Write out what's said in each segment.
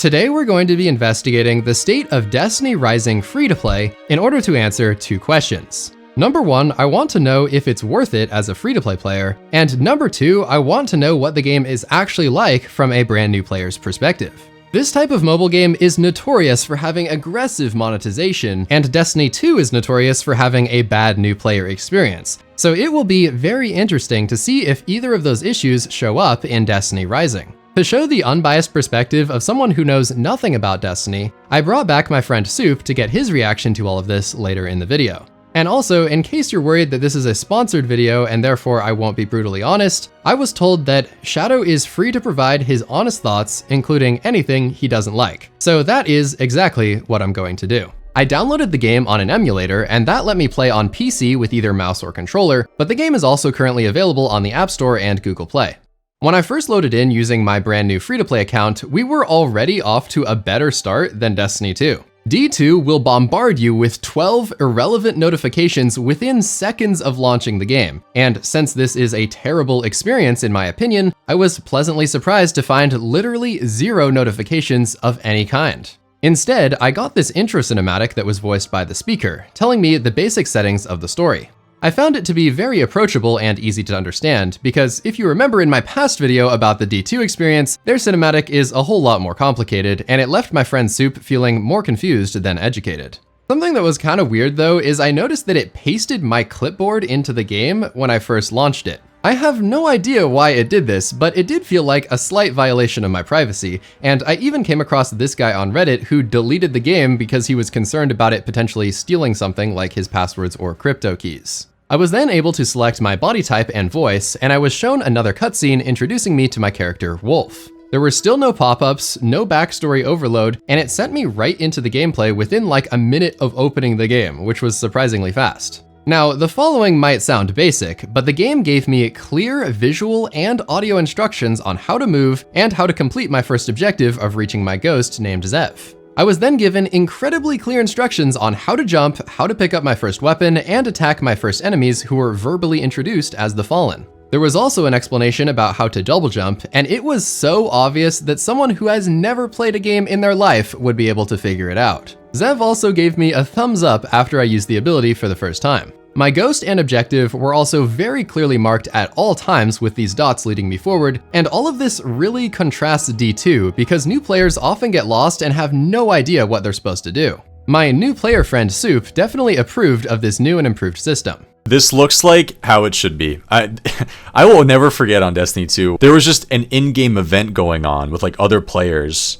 Today we're going to be investigating the state of Destiny Rising free-to-play in order to answer 2 questions. Number 1, I want to know if it's worth it as a free-to-play player, and number 2, I want to know what the game is actually like from a brand new player's perspective. This type of mobile game is notorious for having aggressive monetization, and Destiny 2 is notorious for having a bad new player experience. So it will be very interesting to see if either of those issues show up in Destiny Rising. To show the unbiased perspective of someone who knows nothing about Destiny, I brought back my friend Soup to get his reaction to all of this later in the video. And also, in case you're worried that this is a sponsored video and therefore I won't be brutally honest, I was told that Shadow is free to provide his honest thoughts, including anything he doesn't like. So that is exactly what I'm going to do. I downloaded the game on an emulator, and that let me play on PC with either mouse or controller, but the game is also currently available on the App Store and Google Play. When I first loaded in using my brand new free-to-play account, we were already off to a better start than Destiny 2. D2 will bombard you with 12 irrelevant notifications within seconds of launching the game, and since this is a terrible experience in my opinion, I was pleasantly surprised to find literally 0 notifications of any kind. Instead, I got this intro cinematic that was voiced by the speaker, telling me the basic settings of the story. I found it to be very approachable and easy to understand, because if you remember in my past video about the D2 experience, their cinematic is a whole lot more complicated, and it left my friend Soup feeling more confused than educated. Something that was kind of weird though is I noticed that it pasted my clipboard into the game when I first launched it. I have no idea why it did this, but it did feel like a slight violation of my privacy, and I even came across this guy on Reddit who deleted the game because he was concerned about it potentially stealing something like his passwords or crypto keys. I was then able to select my body type and voice, and I was shown another cutscene introducing me to my character, Wolf. There were still no pop-ups, no backstory overload, and it sent me right into the gameplay within like a minute of opening the game, which was surprisingly fast. Now, the following might sound basic, but the game gave me clear visual and audio instructions on how to move and how to complete my first objective of reaching my ghost named Zev. I was then given incredibly clear instructions on how to jump, how to pick up my first weapon, and attack my first enemies who were verbally introduced as the Fallen. There was also an explanation about how to double jump, and it was so obvious that someone who has never played a game in their life would be able to figure it out. Zev also gave me a thumbs up after I used the ability for the first time. My ghost and objective were also very clearly marked at all times with these dots leading me forward, and all of this really contrasts D2 because new players often get lost and have no idea what they're supposed to do. My new player friend Soup definitely approved of this new and improved system. This looks like how it should be. I will never forget on Destiny 2, there was just an in-game event going on with like other players,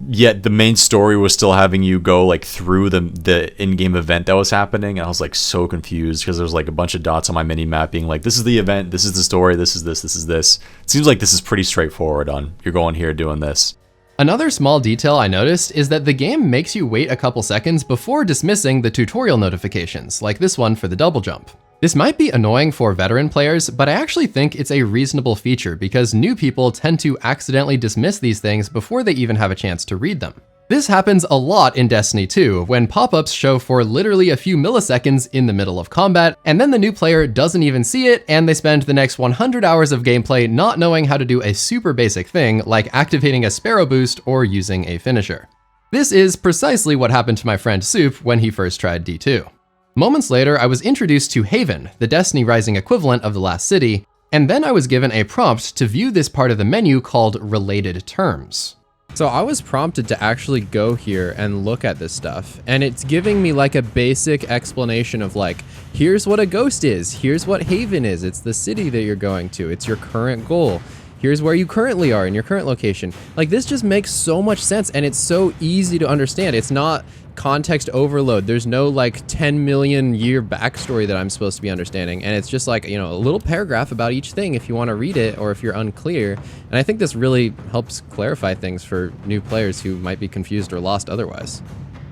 yet the main story was still having you go like through the in-game event that was happening, and I was like so confused because there was like a bunch of dots on my mini-map being like, this is the event, this is the story, this is this, this is this. It seems like this is pretty straightforward on, you're going here doing this. Another small detail I noticed is that the game makes you wait a couple seconds before dismissing the tutorial notifications, like this one for the double jump. This might be annoying for veteran players, but I actually think it's a reasonable feature because new people tend to accidentally dismiss these things before they even have a chance to read them. This happens a lot in Destiny 2, when pop-ups show for literally a few milliseconds in the middle of combat, and then the new player doesn't even see it, and they spend the next 100 hours of gameplay not knowing how to do a super basic thing like activating a Sparrow boost or using a finisher. This is precisely what happened to my friend Soup when he first tried D2. Moments later, I was introduced to Haven, the Destiny Rising equivalent of the last city, and then I was given a prompt to view this part of the menu called Related Terms. So I was prompted to actually go here and look at this stuff, and it's giving me like a basic explanation of like, here's what a ghost is, here's what Haven is, it's the city that you're going to, it's your current goal, here's where you currently are in your current location. Like, this just makes so much sense, and it's so easy to understand. It's not context overload. There's no like 10 million year backstory that I'm supposed to be understanding, and it's just like, you know, a little paragraph about each thing if you want to read it or if you're unclear. And I think this really helps clarify things for new players who might be confused or lost otherwise.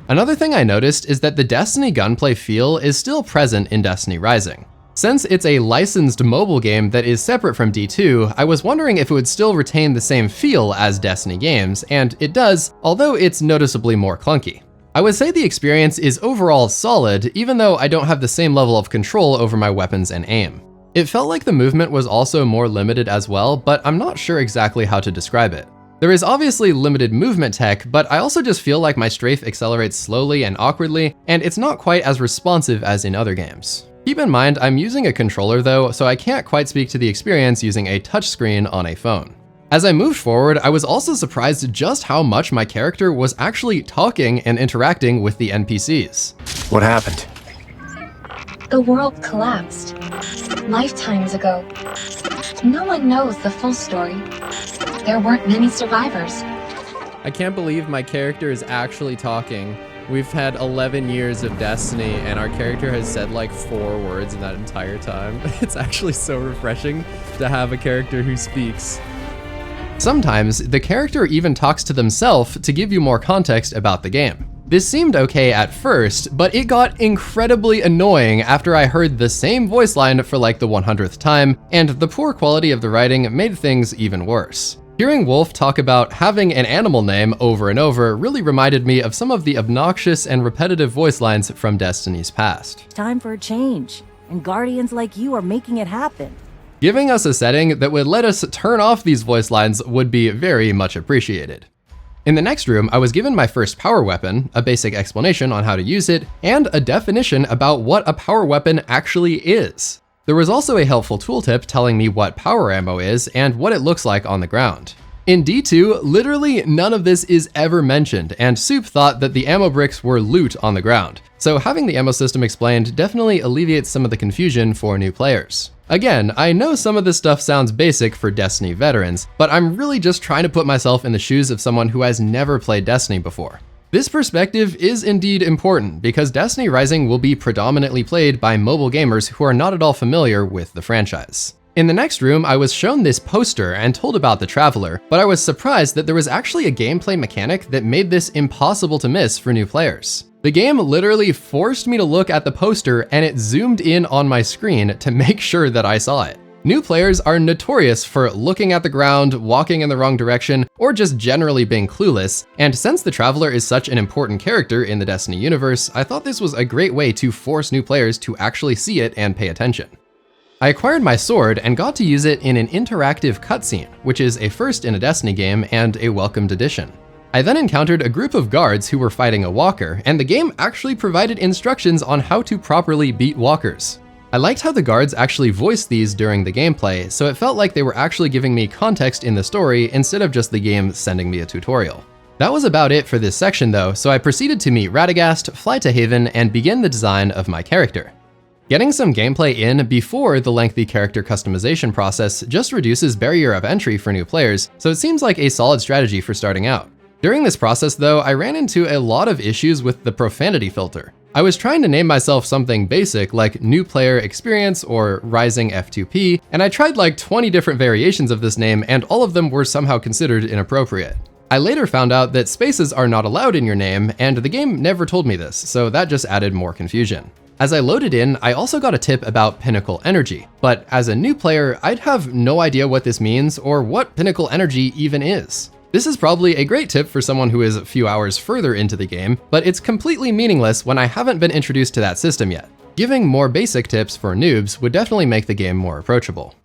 Another thing I noticed is that the Destiny gunplay feel is still present in Destiny Rising. Since it's a licensed mobile game that is separate from D2, I was wondering if it would still retain the same feel as Destiny games, and it does, although it's noticeably more clunky. I would say the experience is overall solid, even though I don't have the same level of control over my weapons and aim. It felt like the movement was also more limited as well, but I'm not sure exactly how to describe it. There is obviously limited movement tech, but I also just feel like my strafe accelerates slowly and awkwardly, and it's not quite as responsive as in other games. Keep in mind, I'm using a controller though, so I can't quite speak to the experience using a touchscreen on a phone. As I moved forward, I was also surprised just how much my character was actually talking and interacting with the NPCs. What happened? The world collapsed. Lifetimes ago. No one knows the full story. There weren't many survivors. I can't believe my character is actually talking. We've had 11 years of Destiny, and our character has said like 4 words in that entire time. It's actually so refreshing to have a character who speaks. Sometimes, the character even talks to themselves to give you more context about the game. This seemed okay at first, but it got incredibly annoying after I heard the same voice line for like the 100th time, and the poor quality of the writing made things even worse. Hearing Wolf talk about having an animal name over and over really reminded me of some of the obnoxious and repetitive voice lines from Destiny's past. Time for a change, and Guardians like you are making it happen. Giving us a setting that would let us turn off these voice lines would be very much appreciated. In the next room, I was given my first power weapon, a basic explanation on how to use it, and a definition about what a power weapon actually is. There was also a helpful tooltip telling me what power ammo is and what it looks like on the ground. In D2, literally none of this is ever mentioned, and Soup thought that the ammo bricks were loot on the ground, so having the ammo system explained definitely alleviates some of the confusion for new players. Again, I know some of this stuff sounds basic for Destiny veterans, but I'm really just trying to put myself in the shoes of someone who has never played Destiny before. This perspective is indeed important because Destiny Rising will be predominantly played by mobile gamers who are not at all familiar with the franchise. In the next room, I was shown this poster and told about the Traveler, but I was surprised that there was actually a gameplay mechanic that made this impossible to miss for new players. The game literally forced me to look at the poster and it zoomed in on my screen to make sure that I saw it. New players are notorious for looking at the ground, walking in the wrong direction, or just generally being clueless, and since the Traveler is such an important character in the Destiny universe, I thought this was a great way to force new players to actually see it and pay attention. I acquired my sword and got to use it in an interactive cutscene, which is a first in a Destiny game and a welcomed addition. I then encountered a group of guards who were fighting a walker, and the game actually provided instructions on how to properly beat walkers. I liked how the guards actually voiced these during the gameplay, so it felt like they were actually giving me context in the story instead of just the game sending me a tutorial. That was about it for this section though, so I proceeded to meet Radagast, fly to Haven, and begin the design of my character. Getting some gameplay in before the lengthy character customization process just reduces barrier of entry for new players, so it seems like a solid strategy for starting out. During this process though, I ran into a lot of issues with the profanity filter. I was trying to name myself something basic like New Player Experience or Rising F2P, and I tried like 20 different variations of this name and all of them were somehow considered inappropriate. I later found out that spaces are not allowed in your name, and the game never told me this, so that just added more confusion. As I loaded in, I also got a tip about Pinnacle Energy, but as a new player, I'd have no idea what this means or what Pinnacle Energy even is. This is probably a great tip for someone who is a few hours further into the game, but it's completely meaningless when I haven't been introduced to that system yet. Giving more basic tips for noobs would definitely make the game more approachable.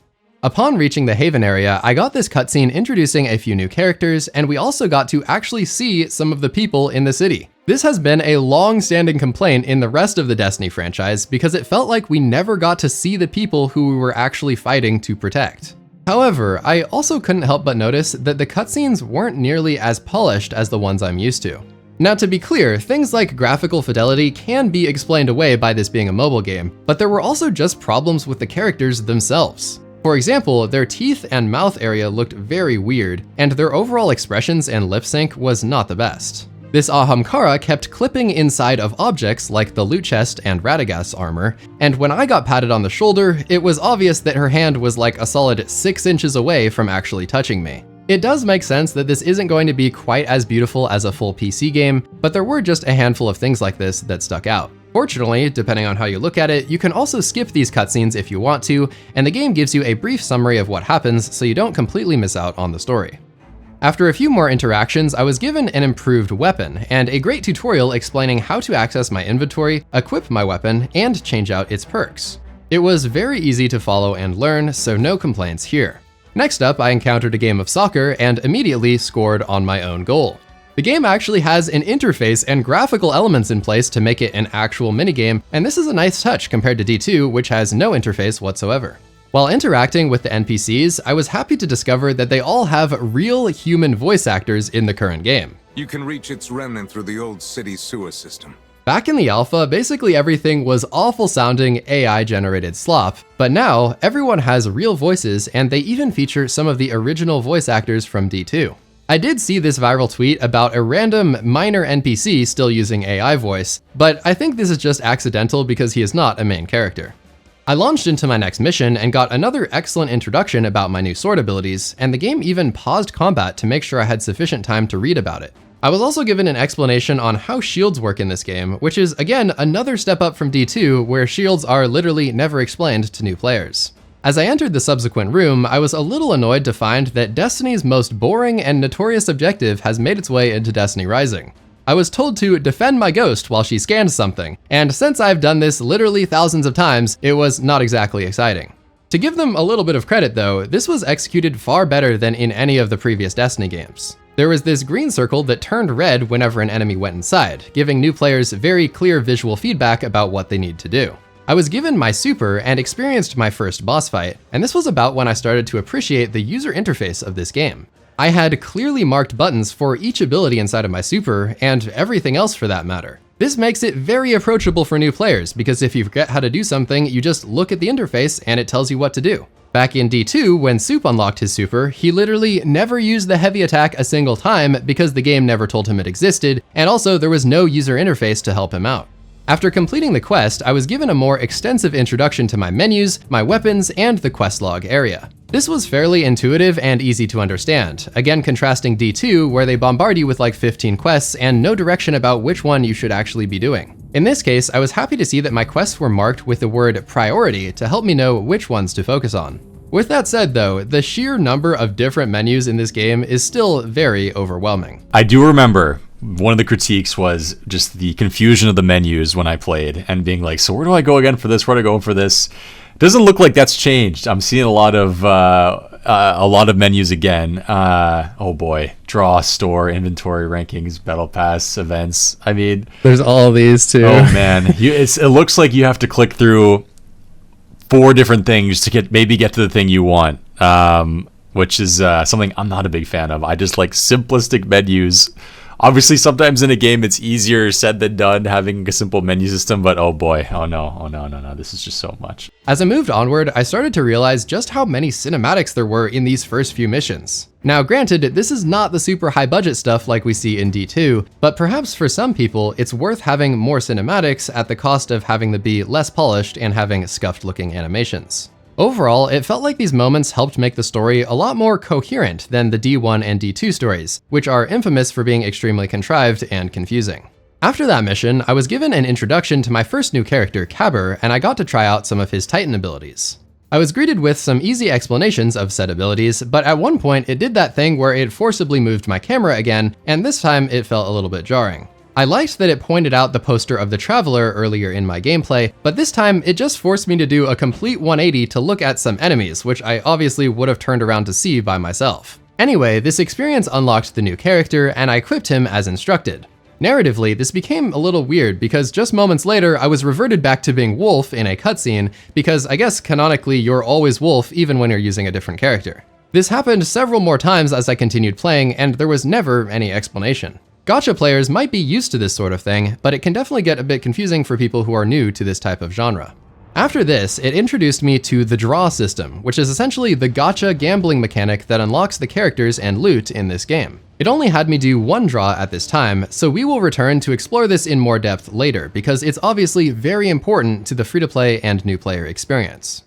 Upon reaching the Haven area, I got this cutscene introducing a few new characters, and we also got to actually see some of the people in the city. This has been a long-standing complaint in the rest of the Destiny franchise because it felt like we never got to see the people who we were actually fighting to protect. However, I also couldn't help but notice that the cutscenes weren't nearly as polished as the ones I'm used to. Now to be clear, things like graphical fidelity can be explained away by this being a mobile game, but there were also just problems with the characters themselves. For example, their teeth and mouth area looked very weird, and their overall expressions and lip sync was not the best. This Ahamkara kept clipping inside of objects like the loot chest and Radagast's armor, and when I got patted on the shoulder, it was obvious that her hand was like a solid 6 inches away from actually touching me. It does make sense that this isn't going to be quite as beautiful as a full PC game, but there were just a handful of things like this that stuck out. Fortunately, depending on how you look at it, you can also skip these cutscenes if you want to, and the game gives you a brief summary of what happens so you don't completely miss out on the story. After a few more interactions, I was given an improved weapon, and a great tutorial explaining how to access my inventory, equip my weapon, and change out its perks. It was very easy to follow and learn, so no complaints here. Next up, I encountered a game of soccer and immediately scored on my own goal. The game actually has an interface and graphical elements in place to make it an actual minigame, and this is a nice touch compared to D2, which has no interface whatsoever. While interacting with the NPCs, I was happy to discover that they all have real human voice actors in the current game. You can reach its remnant through the old city sewer system. Back in the alpha, basically everything was awful sounding AI-generated slop, but now everyone has real voices and they even feature some of the original voice actors from D2. I did see this viral tweet about a random minor NPC still using AI voice, but I think this is just accidental because he is not a main character. I launched into my next mission and got another excellent introduction about my new sword abilities, and the game even paused combat to make sure I had sufficient time to read about it. I was also given an explanation on how shields work in this game, which is again another step up from D2 where shields are literally never explained to new players. As I entered the subsequent room, I was a little annoyed to find that Destiny's most boring and notorious objective has made its way into Destiny Rising. I was told to defend my ghost while she scanned something, and since I've done this literally thousands of times, it was not exactly exciting. To give them a little bit of credit though, this was executed far better than in any of the previous Destiny games. There was this green circle that turned red whenever an enemy went inside, giving new players very clear visual feedback about what they need to do. I was given my super and experienced my first boss fight, and this was about when I started to appreciate the user interface of this game. I had clearly marked buttons for each ability inside of my super, and everything else for that matter. This makes it very approachable for new players, because if you forget how to do something, you just look at the interface and it tells you what to do. Back in D2, when Soup unlocked his super, he literally never used the heavy attack a single time because the game never told him it existed, and also there was no user interface to help him out. After completing the quest, I was given a more extensive introduction to my menus, my weapons, and the quest log area. This was fairly intuitive and easy to understand, again contrasting D2 where they bombard you with like 15 quests and no direction about which one you should actually be doing. In this case, I was happy to see that my quests were marked with the word priority to help me know which ones to focus on. With that said though, the sheer number of different menus in this game is still very overwhelming. I do remember one of the critiques was just the confusion of the menus when I played and being like, so where do I go again for this? Where do I go for this? Doesn't look like that's changed. I'm seeing a lot of menus again. Oh boy, draw, store, inventory, rankings, battle pass, events. I mean, there's all these too. Oh man, it looks like you have to click through 4 different things to get to the thing you want, which is something I'm not a big fan of. I just like simplistic menus. Obviously, sometimes in a game it's easier said than done having a simple menu system, but oh boy, oh no, this is just so much. As I moved onward, I started to realize just how many cinematics there were in these first few missions. Now granted, this is not the super high budget stuff like we see in D2, but perhaps for some people, it's worth having more cinematics at the cost of having them be less polished and having scuffed looking animations. Overall, it felt like these moments helped make the story a lot more coherent than the D1 and D2 stories, which are infamous for being extremely contrived and confusing. After that mission, I was given an introduction to my first new character, Cabber, and I got to try out some of his Titan abilities. I was greeted with some easy explanations of said abilities, but at one point it did that thing where it forcibly moved my camera again, and this time it felt a little bit jarring. I liked that it pointed out the poster of the Traveler earlier in my gameplay, but this time it just forced me to do a complete 180 to look at some enemies, which I obviously would have turned around to see by myself. Anyway, this experience unlocked the new character, and I equipped him as instructed. Narratively, this became a little weird because just moments later I was reverted back to being Wolf in a cutscene, because I guess canonically you're always Wolf even when you're using a different character. This happened several more times as I continued playing, and there was never any explanation. Gacha players might be used to this sort of thing, but it can definitely get a bit confusing for people who are new to this type of genre. After this, it introduced me to the draw system, which is essentially the gacha gambling mechanic that unlocks the characters and loot in this game. It only had me do 1 draw at this time, so we will return to explore this in more depth later, because it's obviously very important to the free-to-play and new player experience.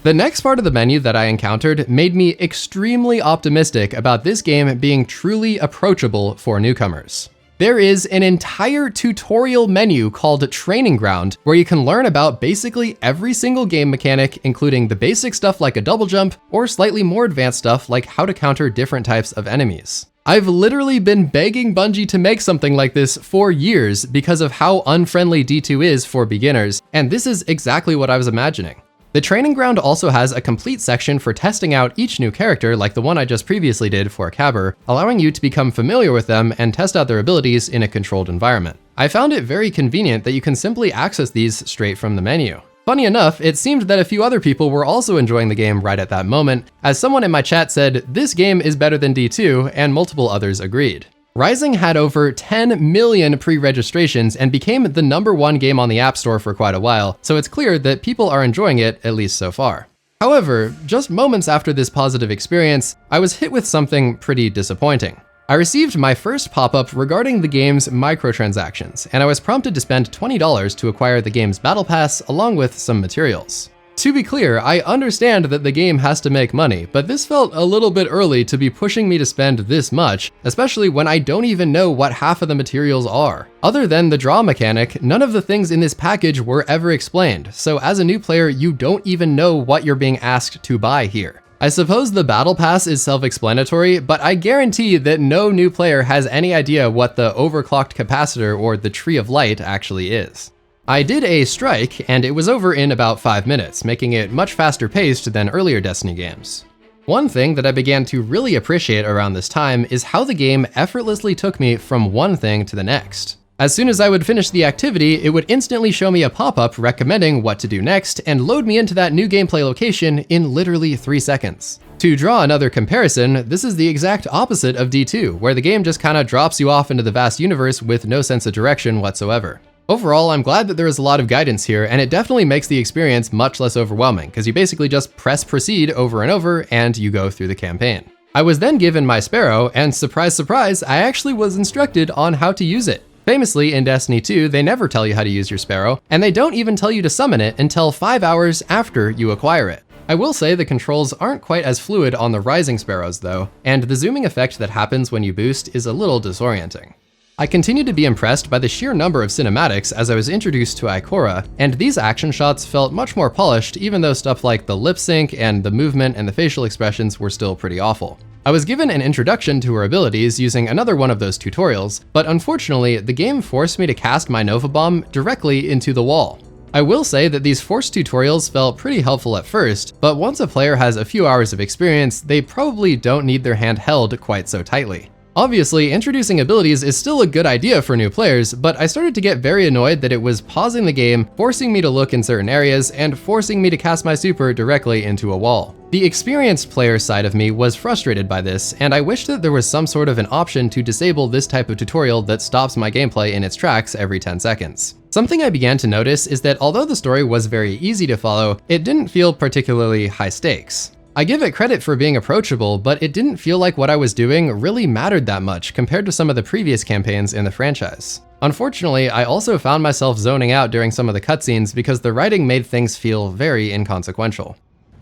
The next part of the menu that I encountered made me extremely optimistic about this game being truly approachable for newcomers. There is an entire tutorial menu called Training Ground where you can learn about basically every single game mechanic, including the basic stuff like a double jump or slightly more advanced stuff like how to counter different types of enemies. I've literally been begging Bungie to make something like this for years because of how unfriendly D2 is for beginners, and this is exactly what I was imagining. The training ground also has a complete section for testing out each new character like the one I just previously did for Cabber, allowing you to become familiar with them and test out their abilities in a controlled environment. I found it very convenient that you can simply access these straight from the menu. Funny enough, it seemed that a few other people were also enjoying the game right at that moment, as someone in my chat said, "This game is better than D2," and multiple others agreed. Rising had over 10 million pre-registrations and became the #1 game on the App Store for quite a while, so it's clear that people are enjoying it, at least so far. However, just moments after this positive experience, I was hit with something pretty disappointing. I received my first pop-up regarding the game's microtransactions, and I was prompted to spend $20 to acquire the game's Battle Pass along with some materials. To be clear, I understand that the game has to make money, but this felt a little bit early to be pushing me to spend this much, especially when I don't even know what half of the materials are. Other than the draw mechanic, none of the things in this package were ever explained, so as a new player, you don't even know what you're being asked to buy here. I suppose the Battle Pass is self-explanatory, but I guarantee that no new player has any idea what the overclocked capacitor or the Tree of Light actually is. I did a strike, and it was over in about 5 minutes, making it much faster paced than earlier Destiny games. One thing that I began to really appreciate around this time is how the game effortlessly took me from one thing to the next. As soon as I would finish the activity, it would instantly show me a pop-up recommending what to do next and load me into that new gameplay location in literally 3 seconds. To draw another comparison, this is the exact opposite of D2, where the game just kinda drops you off into the vast universe with no sense of direction whatsoever. Overall, I'm glad that there is a lot of guidance here, and it definitely makes the experience much less overwhelming, because you basically just press proceed over and over, and you go through the campaign. I was then given my Sparrow, and surprise, surprise, I actually was instructed on how to use it. Famously, in Destiny 2, they never tell you how to use your Sparrow, and they don't even tell you to summon it until 5 hours after you acquire it. I will say the controls aren't quite as fluid on the Rising Sparrows though, and the zooming effect that happens when you boost is a little disorienting. I continued to be impressed by the sheer number of cinematics as I was introduced to Ikora, and these action shots felt much more polished even though stuff like the lip sync and the movement and the facial expressions were still pretty awful. I was given an introduction to her abilities using another one of those tutorials, but unfortunately the game forced me to cast my Nova Bomb directly into the wall. I will say that these forced tutorials felt pretty helpful at first, but once a player has a few hours of experience, they probably don't need their hand held quite so tightly. Obviously, introducing abilities is still a good idea for new players, but I started to get very annoyed that it was pausing the game, forcing me to look in certain areas, and forcing me to cast my super directly into a wall. The experienced player side of me was frustrated by this, and I wished that there was some sort of an option to disable this type of tutorial that stops my gameplay in its tracks every 10 seconds. Something I began to notice is that although the story was very easy to follow, it didn't feel particularly high stakes. I give it credit for being approachable, but it didn't feel like what I was doing really mattered that much compared to some of the previous campaigns in the franchise. Unfortunately, I also found myself zoning out during some of the cutscenes because the writing made things feel very inconsequential.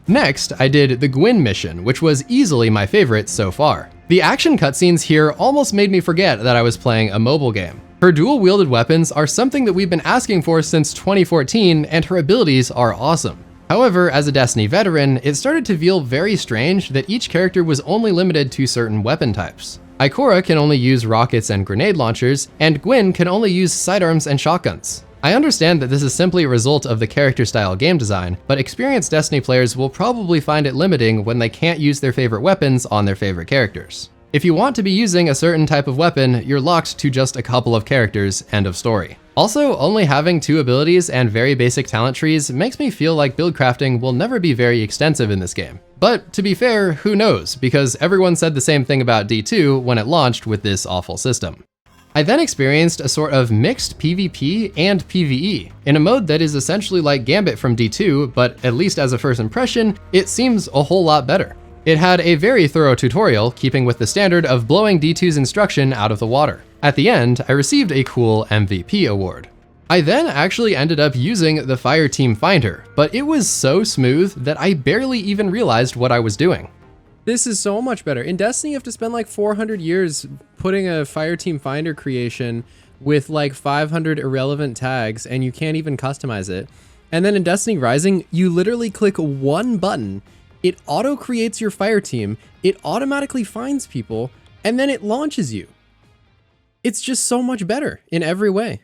Next, I did the Gwyn mission, which was easily my favorite so far. The action cutscenes here almost made me forget that I was playing a mobile game. Her dual-wielded weapons are something that we've been asking for since 2014, and her abilities are awesome. However, as a Destiny veteran, it started to feel very strange that each character was only limited to certain weapon types. Ikora can only use rockets and grenade launchers, and Gwyn can only use sidearms and shotguns. I understand that this is simply a result of the character style game design, but experienced Destiny players will probably find it limiting when they can't use their favorite weapons on their favorite characters. If you want to be using a certain type of weapon, you're locked to just a couple of characters, end of story. Also, only having 2 abilities and very basic talent trees makes me feel like build crafting will never be very extensive in this game. But to be fair, who knows, because everyone said the same thing about D2 when it launched with this awful system. I then experienced a sort of mixed PvP and PvE, in a mode that is essentially like Gambit from D2, but at least as a first impression, it seems a whole lot better. It had a very thorough tutorial, keeping with the standard of blowing D2's instruction out of the water. At the end, I received a cool MVP award. I then actually ended up using the Fireteam Finder, but it was so smooth that I barely even realized what I was doing. This is so much better. In Destiny, you have to spend like 400 years putting a Fireteam Finder creation with like 500 irrelevant tags, and you can't even customize it. And then in Destiny Rising, you literally click one button, it auto creates your fire team, it automatically finds people, and then it launches you. It's just so much better in every way.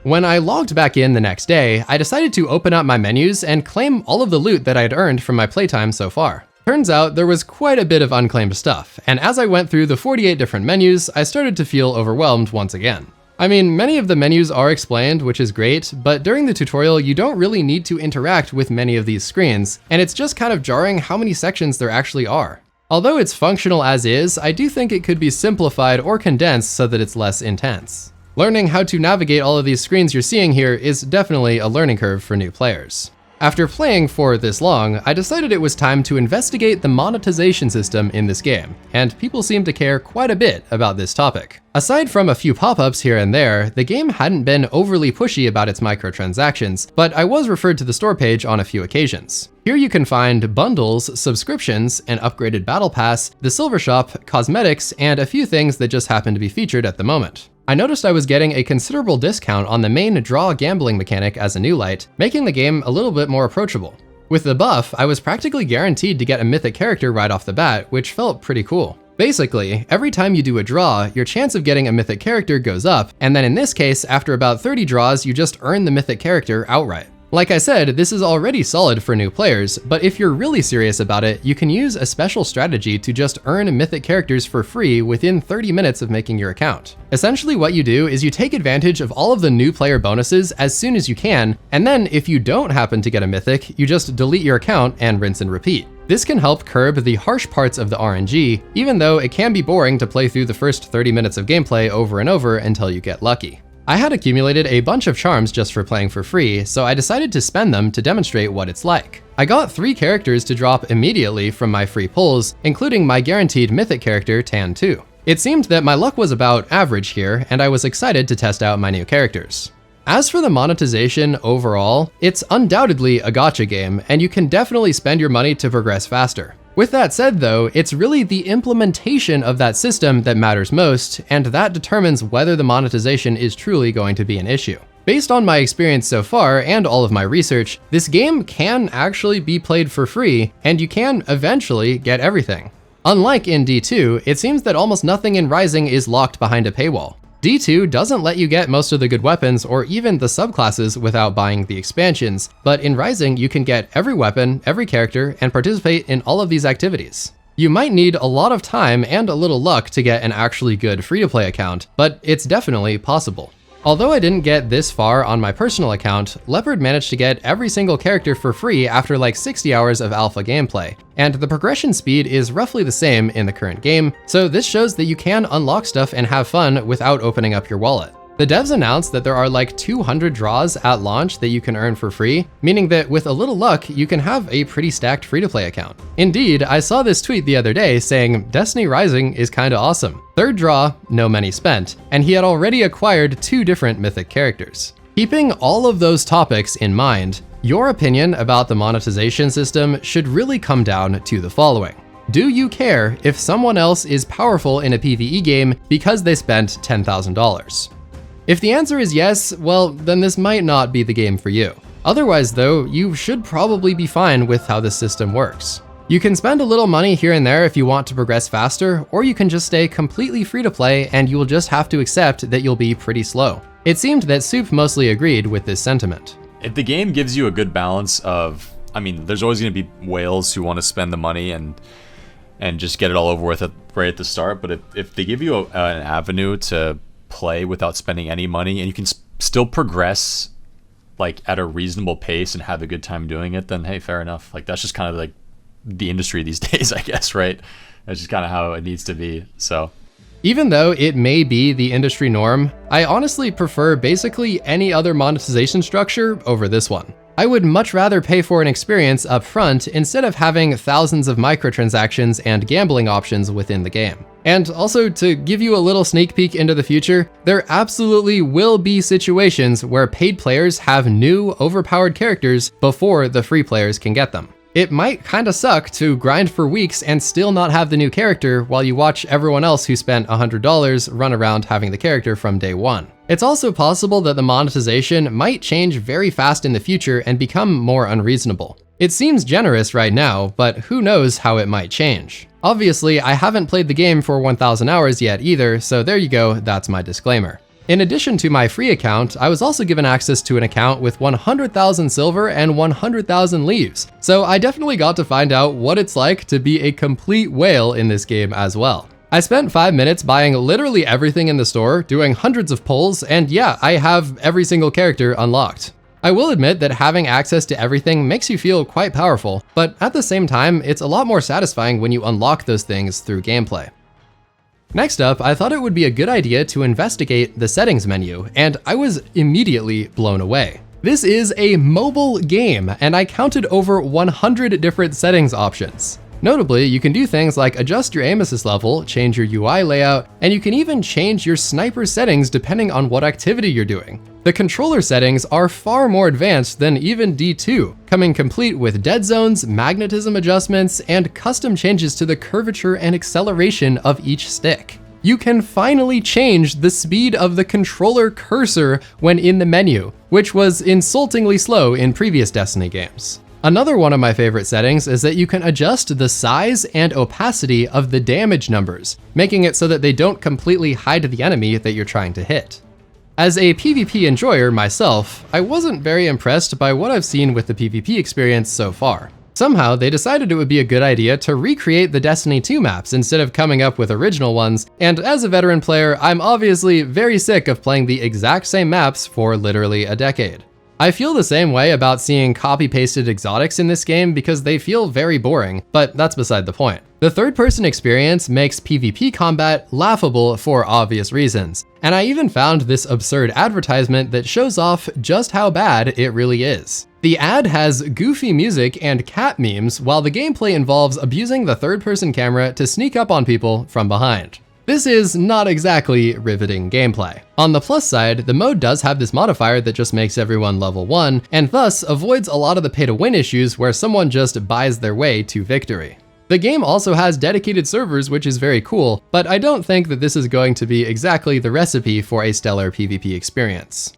When I logged back in the next day, I decided to open up my menus and claim all of the loot that I'd earned from my playtime so far. Turns out there was quite a bit of unclaimed stuff, and as I went through the 48 different menus, I started to feel overwhelmed once again. I mean, many of the menus are explained, which is great, but during the tutorial you don't really need to interact with many of these screens, and it's just kind of jarring how many sections there actually are. Although it's functional as is, I do think it could be simplified or condensed so that it's less intense. Learning how to navigate all of these screens you're seeing here is definitely a learning curve for new players. After playing for this long, I decided it was time to investigate the monetization system in this game, and people seem to care quite a bit about this topic. Aside from a few pop-ups here and there, the game hadn't been overly pushy about its microtransactions, but I was referred to the store page on a few occasions. Here you can find bundles, subscriptions, an upgraded battle pass, the silver shop, cosmetics, and a few things that just happen to be featured at the moment. I noticed I was getting a considerable discount on the main draw gambling mechanic as a new light, making the game a little bit more approachable. With the buff, I was practically guaranteed to get a mythic character right off the bat, which felt pretty cool. Basically, every time you do a draw, your chance of getting a mythic character goes up, and then in this case, after about 30 draws, you just earn the mythic character outright. Like I said, this is already solid for new players, but if you're really serious about it, you can use a special strategy to just earn mythic characters for free within 30 minutes of making your account. Essentially what you do is you take advantage of all of the new player bonuses as soon as you can, and then if you don't happen to get a mythic, you just delete your account and rinse and repeat. This can help curb the harsh parts of the RNG, even though it can be boring to play through the first 30 minutes of gameplay over and over until you get lucky. I had accumulated a bunch of charms just for playing for free, so I decided to spend them to demonstrate what it's like. I got 3 characters to drop immediately from my free pulls, including my guaranteed mythic character, Tan 2. It seemed that my luck was about average here, and I was excited to test out my new characters. As for the monetization overall, it's undoubtedly a gacha game, and you can definitely spend your money to progress faster. With that said though, it's really the implementation of that system that matters most, and that determines whether the monetization is truly going to be an issue. Based on my experience so far and all of my research, this game can actually be played for free, and you can eventually get everything. Unlike in D2, it seems that almost nothing in Rising is locked behind a paywall. D2 doesn't let you get most of the good weapons or even the subclasses without buying the expansions, but in Rising you can get every weapon, every character, and participate in all of these activities. You might need a lot of time and a little luck to get an actually good free-to-play account, but it's definitely possible. Although I didn't get this far on my personal account, Leopard managed to get every single character for free after like 60 hours of alpha gameplay, and the progression speed is roughly the same in the current game, so this shows that you can unlock stuff and have fun without opening up your wallet. The devs announced that there are like 200 draws at launch that you can earn for free, meaning that with a little luck, you can have a pretty stacked free-to-play account. Indeed, I saw this tweet the other day saying, Destiny Rising is kinda awesome. 3rd draw, no money spent, and he had already acquired 2 different mythic characters. Keeping all of those topics in mind, your opinion about the monetization system should really come down to the following. Do you care if someone else is powerful in a PvE game because they spent $10,000? If the answer is yes, well, then this might not be the game for you. Otherwise though, you should probably be fine with how this system works. You can spend a little money here and there if you want to progress faster, or you can just stay completely free to play and you will just have to accept that you'll be pretty slow. It seemed that Soup mostly agreed with this sentiment. If the game gives you a good balance of, I mean, there's always going to be whales who want to spend the money and just get it all over with right at the start, but if they give you an avenue to play without spending any money and you can still progress like at a reasonable pace and have a good time doing it, then hey, fair enough. Like that's just kind of like the industry these days, I guess, right? That's just kind of how it needs to be. So even though it may be the industry norm, I honestly prefer basically any other monetization structure over this one. I would much rather pay for an experience up front instead of having thousands of microtransactions and gambling options within the game. And also, to give you a little sneak peek into the future, there absolutely will be situations where paid players have new, overpowered characters before the free players can get them. It might kinda suck to grind for weeks and still not have the new character while you watch everyone else who spent $100 run around having the character from day one. It's also possible that the monetization might change very fast in the future and become more unreasonable. It seems generous right now, but who knows how it might change. Obviously, I haven't played the game for 1,000 hours yet either, so there you go, that's my disclaimer. In addition to my free account, I was also given access to an account with 100,000 silver and 100,000 leaves, so I definitely got to find out what it's like to be a complete whale in this game as well. I spent 5 minutes buying literally everything in the store, doing hundreds of pulls, and yeah, I have every single character unlocked. I will admit that having access to everything makes you feel quite powerful, but at the same time, it's a lot more satisfying when you unlock those things through gameplay. Next up, I thought it would be a good idea to investigate the settings menu, and I was immediately blown away. This is a mobile game, and I counted over 100 different settings options. Notably, you can do things like adjust your aim assist level, change your UI layout, and you can even change your sniper settings depending on what activity you're doing. The controller settings are far more advanced than even D2, coming complete with dead zones, magnetism adjustments, and custom changes to the curvature and acceleration of each stick. You can finally change the speed of the controller cursor when in the menu, which was insultingly slow in previous Destiny games. Another one of my favorite settings is that you can adjust the size and opacity of the damage numbers, making it so that they don't completely hide the enemy that you're trying to hit. As a PvP enjoyer myself, I wasn't very impressed by what I've seen with the PvP experience so far. Somehow, they decided it would be a good idea to recreate the Destiny 2 maps instead of coming up with original ones, and as a veteran player, I'm obviously very sick of playing the exact same maps for literally a decade. I feel the same way about seeing copy-pasted exotics in this game because they feel very boring, but that's beside the point. The third-person experience makes PvP combat laughable for obvious reasons, and I even found this absurd advertisement that shows off just how bad it really is. The ad has goofy music and cat memes, while the gameplay involves abusing the third-person camera to sneak up on people from behind. This is not exactly riveting gameplay. On the plus side, the mode does have this modifier that just makes everyone level 1, and thus avoids a lot of the pay-to-win issues where someone just buys their way to victory. The game also has dedicated servers, which is very cool, but I don't think that this is going to be exactly the recipe for a stellar PvP experience.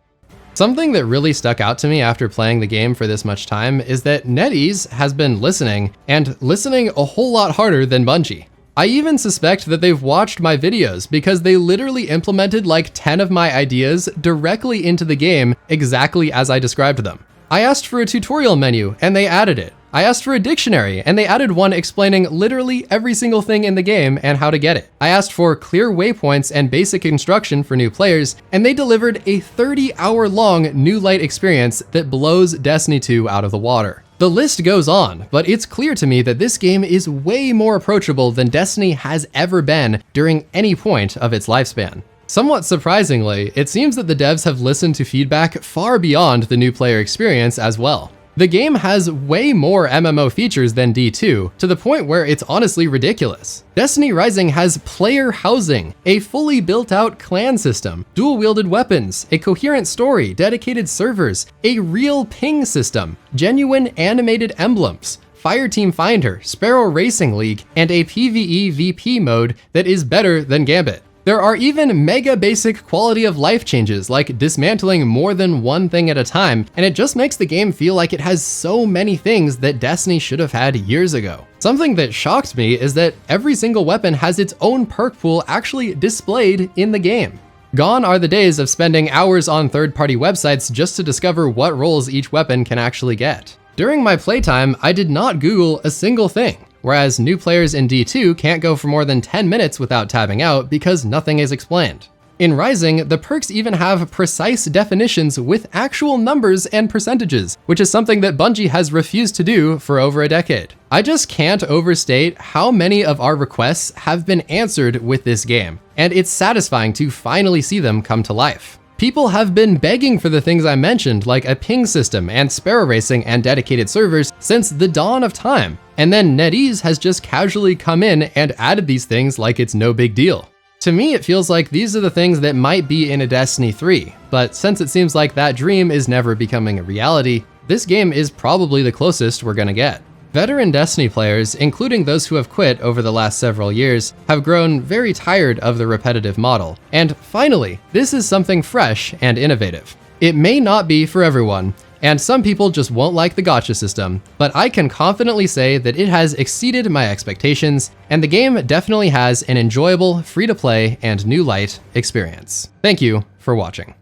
Something that really stuck out to me after playing the game for this much time is that NetEase has been listening, and listening a whole lot harder than Bungie. I even suspect that they've watched my videos because they literally implemented like 10 of my ideas directly into the game exactly as I described them. I asked for a tutorial menu and they added it. I asked for a dictionary and they added one explaining literally every single thing in the game and how to get it. I asked for clear waypoints and basic instruction for new players, and they delivered a 30-hour-long new light experience that blows Destiny 2 out of the water. The list goes on, but it's clear to me that this game is way more approachable than Destiny has ever been during any point of its lifespan. Somewhat surprisingly, it seems that the devs have listened to feedback far beyond the new player experience as well. The game has way more MMO features than D2, to the point where it's honestly ridiculous. Destiny Rising has player housing, a fully built-out clan system, dual-wielded weapons, a coherent story, dedicated servers, a real ping system, genuine animated emblems, Fireteam Finder, Sparrow Racing League, and a PvEvP mode that is better than Gambit. There are even mega basic quality of life changes like dismantling more than one thing at a time, and it just makes the game feel like it has so many things that Destiny should have had years ago. Something that shocked me is that every single weapon has its own perk pool actually displayed in the game. Gone are the days of spending hours on third-party websites just to discover what roles each weapon can actually get. During my playtime, I did not Google a single thing. Whereas new players in D2 can't go for more than 10 minutes without tabbing out because nothing is explained. In Rising, the perks even have precise definitions with actual numbers and percentages, which is something that Bungie has refused to do for over a decade. I just can't overstate how many of our requests have been answered with this game, and it's satisfying to finally see them come to life. People have been begging for the things I mentioned, like a ping system and Sparrow Racing and dedicated servers, since the dawn of time. And then NetEase has just casually come in and added these things like it's no big deal. To me, it feels like these are the things that might be in a Destiny 3, but since it seems like that dream is never becoming a reality, this game is probably the closest we're gonna get. Veteran Destiny players, including those who have quit over the last several years, have grown very tired of the repetitive model. And finally, this is something fresh and innovative. It may not be for everyone, and some people just won't like the gacha system, but I can confidently say that it has exceeded my expectations, and the game definitely has an enjoyable, free-to-play, and new light experience. Thank you for watching.